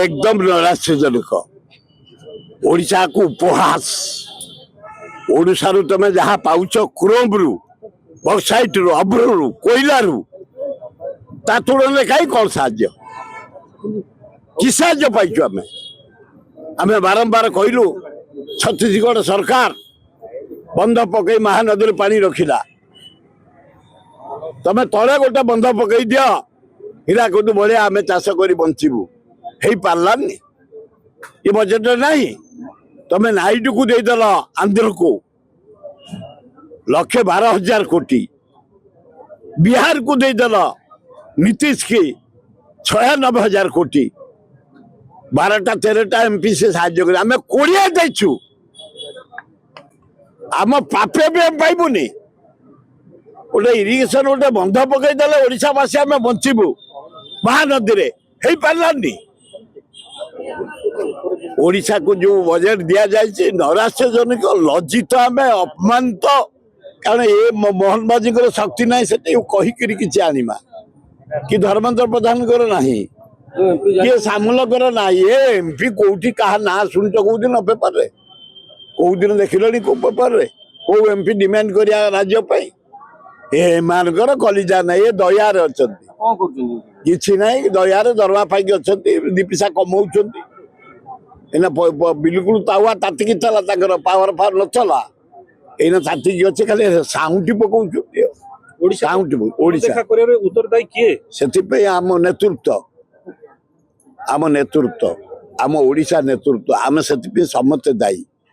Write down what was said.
एकदम नैराश्यजनक ओडिशा को उपहास ओडिशा रु तमे जहाँ पाउच क्रोम रु बक्साइट रु अभ्र रु कोयला रु ता तुलना कहीं कौन साहाଯ୍य कि साहाଯ୍य पाइछु आमे बारंबार कहलु छत्तीसगढ़ सरकार बंध पकई महानदी पानी रखिला तमे तले गोटे बंध पकई दियो हीराकुद भाया आम चाष कर बंचबू हो पार्लानी ये बजेट नहीं तमे नाइडू को देदेल आंध्र को 1,12,000 कोटी बिहार को देदेल नीतीश की 96,000 कोटी 12-13 एमपी से साहाଯ୍य कर आम 20 देचु आम प्राप्य भी हम पाइबुनी गोटे इरिगेशन गोटे बंध पकईदे ओडावासी आम बंचबू महानदी रे हो पार्लानी ओडिशा को जो बजेट दि जाए नैराश्यजनक लज्जित आम अपमानित कारण ये मोहन बाजी शक्ति ना से कहीकि किसी आनीमा कि धर्मेंद्र प्रधान ना किए सामूलकर ना ये एमपी कौटी क्या ना शुणुच कौ दिन पेपर रे कौ दिन देखिल कौ पेपर रे कौ एमपी डिमांड करिया राज्य एमानकर कलिजा ना ये दयार अच्छा किसी ना दयार दरमा पाई अच्छा दी पैसा कमाऊँ बिल्कुल तावा तातिकी चला पावर फावर न चला एना तातिकी अच्छे खाली साउंटी पकाउँ उत्तरदायी किए से आम नेतृत्व आम ओडिशा नेतृत्व आम से समस्ते दायी